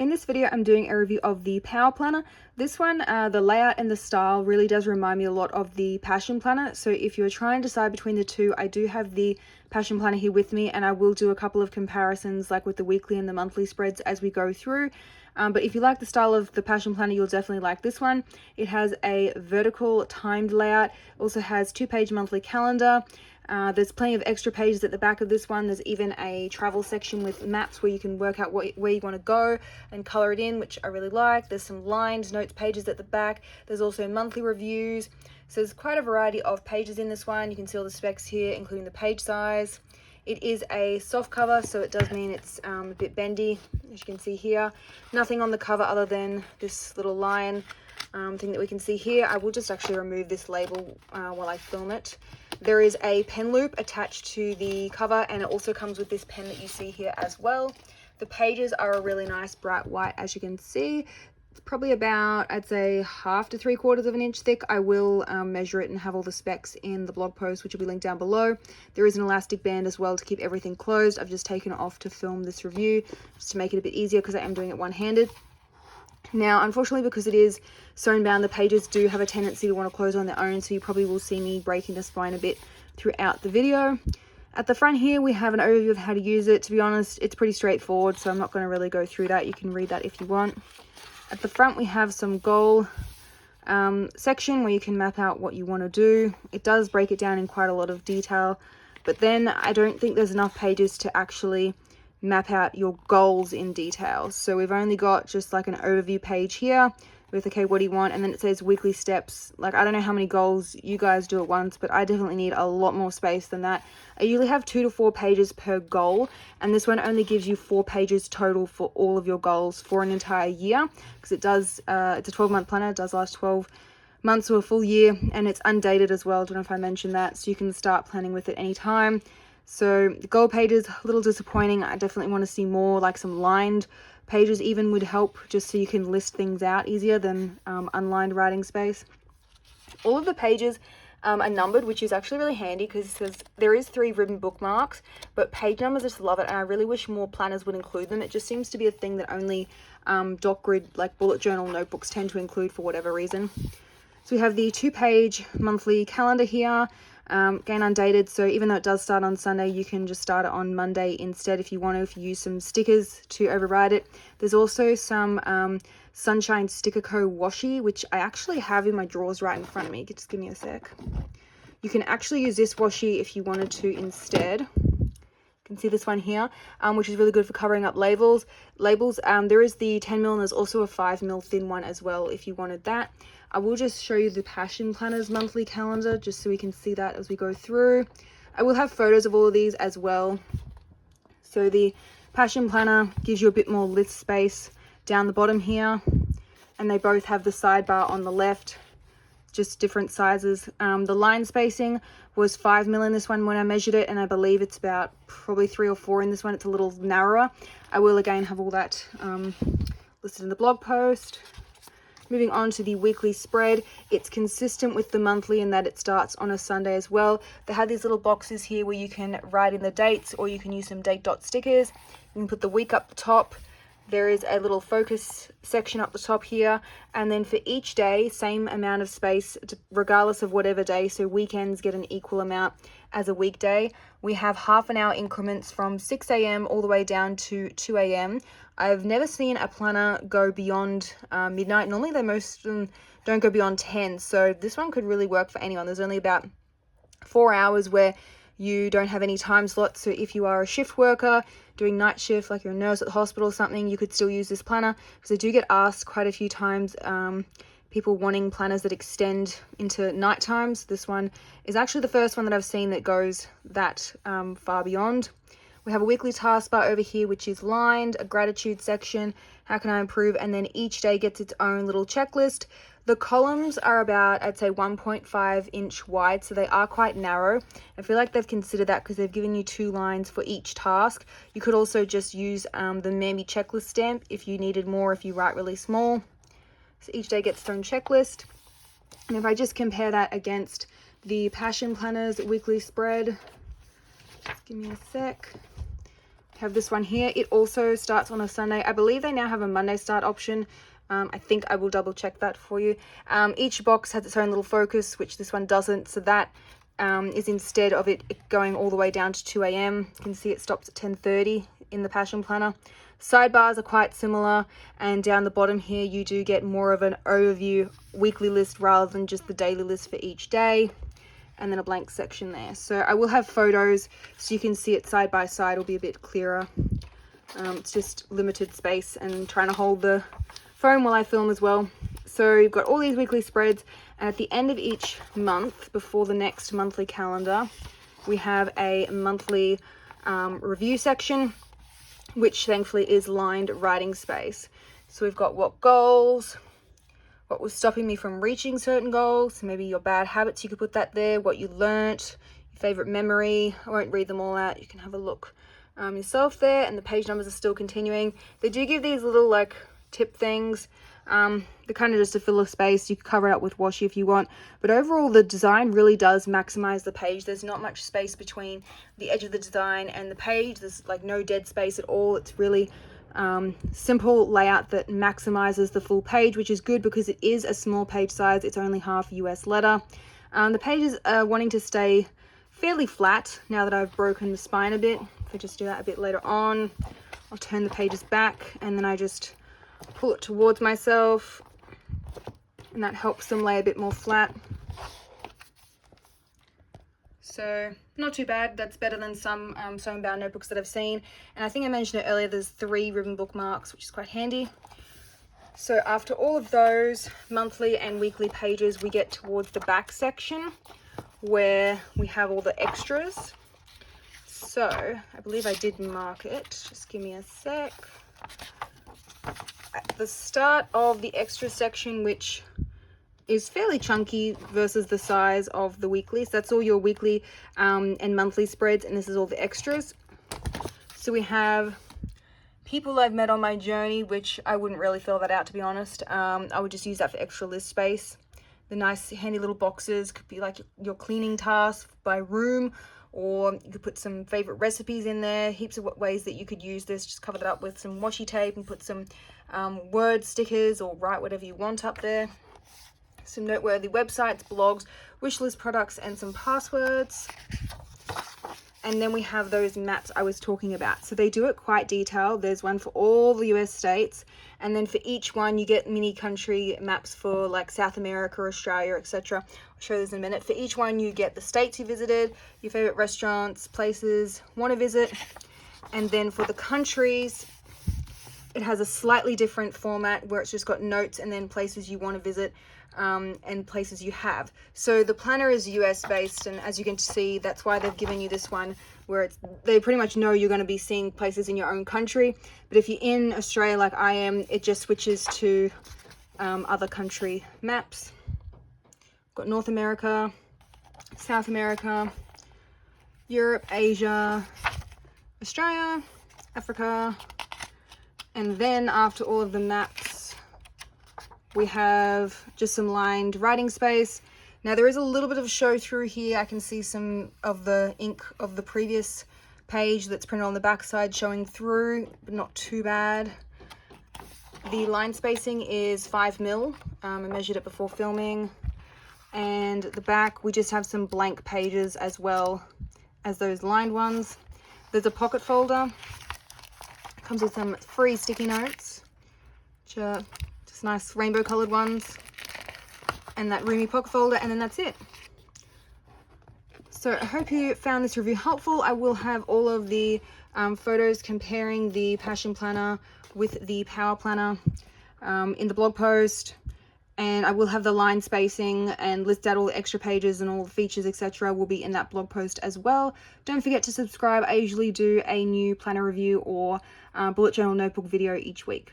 In this video, I'm doing a review of the Power Planner. This one, the layout and the style really does remind me a lot of the Passion Planner. So if you're trying to decide between the two, I do have the Passion Planner here with me, and I will do a couple of comparisons like with the weekly and the monthly spreads as we go through. But if you like the style of the Passion Planner, you'll definitely like this one. It has a vertical timed layout, also has 2-page monthly calendar. There's plenty of extra pages at the back of this one. There's even a travel section with maps where you can work out where you want to go and color it in, which I really like. There's some lined notes pages at the back. There's also monthly reviews. So there's quite a variety of pages in this one. You can see all the specs here, including the page size. It is a soft cover, so it does mean it's a bit bendy, as you can see here. Nothing on the cover other than this little lion thing that we can see here. I will just actually remove this label while I film it. There is a pen loop attached to the cover, and it also comes with this pen that you see here as well. The pages are a really nice bright white, as you can see. It's probably about, I'd say, 1/2 to 3/4 of an inch thick. I will measure it and have all the specs in the blog post, which will be linked down below. There is an elastic band as well to keep everything closed. I've just taken it off to film this review, just to make it a bit easier because I am doing it one-handed. Now, unfortunately, because it is sewn bound, the pages do have a tendency to want to close on their own, so you probably will see me breaking the spine a bit throughout the video. At the front here, we have an overview of how to use it. To be honest, it's pretty straightforward, so I'm not going to really go through that. You can read that if you want. At the front, we have some goal section where you can map out what you want to do. It does break it down in quite a lot of detail, but then I don't think there's enough pages to actually map out your goals in detail. So we've only got just like an overview page here with, okay, what do you want? And then it says weekly steps. Like, I don't know how many goals you guys do at once, but I definitely need a lot more space than that. I usually have 2 to 4 pages per goal, and this one only gives you 4 pages total for all of your goals for an entire year, because it does, it's a 12-month planner. It does last 12 months or a full year, and it's undated as well. Don't know if I mentioned that, so you can start planning with it anytime. So the goal page is a little disappointing. I definitely want to see more, like some lined pages even would help, just so you can list things out easier than unlined writing space. All of the pages are numbered, which is actually really handy because it says there is 3 ribbon bookmarks, but page numbers, I just love it, and I really wish more planners would include them. It just seems to be a thing that only doc grid, like bullet journal notebooks, tend to include for whatever reason. So we have the 2-page monthly calendar here. Again, undated, so even though it does start on Sunday, you can just start it on Monday instead if you want to, if you use some stickers to override it. There's also some Sunshine Sticker Co. washi, which I actually have in my drawers right in front of me. Just give me a sec. You can actually use this washi if you wanted to instead. You can see this one here, which is really good for covering up labels. There is the 10mm, and there's also a 5mm thin one as well if you wanted that. I will just show you the Passion Planner's monthly calendar just so we can see that as we go through. I will have photos of all of these as well. So the Passion Planner gives you a bit more list space down the bottom here, and they both have the sidebar on the left, just different sizes. The line spacing was 5mm in this one when I measured it, and I believe it's about probably 3 or 4 in this one. It's a little narrower. I will again have all that listed in the blog post. Moving on to the weekly spread, it's consistent with the monthly in that it starts on a Sunday as well. They have these little boxes here where you can write in the dates, or you can use some date dot stickers. You can put the week up the top. There is a little focus section up the top here, and then for each day, same amount of space regardless of whatever day. So weekends get an equal amount as a weekday. We have half-an-hour increments from 6 a.m. all the way down to 2 a.m. I've never seen a planner go beyond midnight. Normally they most of them don't go beyond 10, so this one could really work for anyone. There's only about 4 hours where you don't have any time slots, so if you are a shift worker doing night shift, like you're a nurse at the hospital or something, you could still use this planner, because I do get asked quite a few times, people wanting planners that extend into night times. This one is actually the first one that I've seen that goes that far beyond. We have a weekly taskbar over here, which is lined, a gratitude section, how can I improve, and then each day gets its own little checklist. The columns are about, I'd say, 1.5 inch wide, so they are quite narrow. I feel like they've considered that because they've given you 2 lines for each task. You could also just use the Mammy checklist stamp if you needed more, if you write really small. So each day gets its own checklist. And if I just compare that against the Passion Planner's weekly spread, just give me a sec. Have this one here. It also starts on a Sunday. I believe they now have a Monday start option. I think I will double check that for you. Each box has its own little focus, which this one doesn't. So that is instead of it going all the way down to 2 a.m. You can see it stops at 10:30 in the Passion Planner. Sidebars are quite similar, and down the bottom here you do get more of an overview weekly list rather than just the daily list for each day, and then a blank section there. So I will have photos so you can see it side by side. It'll be a bit clearer. It's just limited space and trying to hold the phone while I film as well. So you've got all these weekly spreads, and at the end of each month, before the next monthly calendar, we have a monthly review section, which thankfully is lined writing space. So we've got what goals, what was stopping me from reaching certain goals, maybe your bad habits, you could put that there, what you learnt, your favorite memory. I won't read them all out, you can have a look yourself there, and the page numbers are still continuing. They do give these little like tip things. They're kind of just a filler space. You can cover it up with washi if you want, but overall the design really does maximize the page. There's not much space between the edge of the design and the page. There's like no dead space at all. It's really simple layout that maximizes the full page, which is good because it is a small page size. It's only half US letter. The pages are wanting to stay fairly flat now that I've broken the spine a bit. If I just do that a bit later on, I'll turn the pages back and then I just pull it towards myself, and that helps them lay a bit more flat. So not too bad. That's better than some sewn bound notebooks that I've seen. And I think I mentioned it earlier, there's 3 ribbon bookmarks, which is quite handy. So after all of those monthly and weekly pages, we get towards the back section where we have all the extras. So I believe I did mark it. Just give me a sec. At the start of the extra section, which is fairly chunky versus the size of the weekly, so that's all your weekly and monthly spreads, and this is all the extras. So we have people I've met on my journey, which I wouldn't really fill that out, to be honest. I would just use that for extra list space. The nice handy little boxes could be like your cleaning tasks by room, or you could put some favorite recipes in there. Heaps of ways that you could use this. Just cover that up with some washi tape and put some word stickers, or write whatever you want up there. Some noteworthy websites, blogs, wishlist products, and some passwords. And then we have those maps I was talking about. So they do it quite detailed. There's one for all the US states, and then for each one you get mini country maps for like South America, Australia, etc. I'll show this in a minute. For each one you get the states you visited, your favorite restaurants, places want to visit, and then for the countries it has a slightly different format where it's just got notes and then places you want to visit and places you have. So the planner is US based, and as you can see, that's why they've given you this one where they pretty much know you're going to be seeing places in your own country. But if you're in Australia like I am, it just switches to other country maps. Got North America, South America, Europe, Asia, Australia, Africa, and then after all of the maps we have just some lined writing space. Now there is a little bit of show through here. I can see some of the ink of the previous page that's printed on the back side showing through, but not too bad. The line spacing is 5 mil. I measured it before filming. And the back, we just have some blank pages as well as those lined ones. There's a pocket folder. It comes with some free sticky notes, which are just nice rainbow colored ones, and that roomy pocket folder, and then that's it. So I hope you found this review helpful. I will have all of the photos comparing the Passion Planner with the Power Planner in the blog post, and I will have the line spacing and list out all the extra pages and all the features, etc. will be in that blog post as well. Don't forget to subscribe. I usually do a new planner review or bullet journal notebook video each week.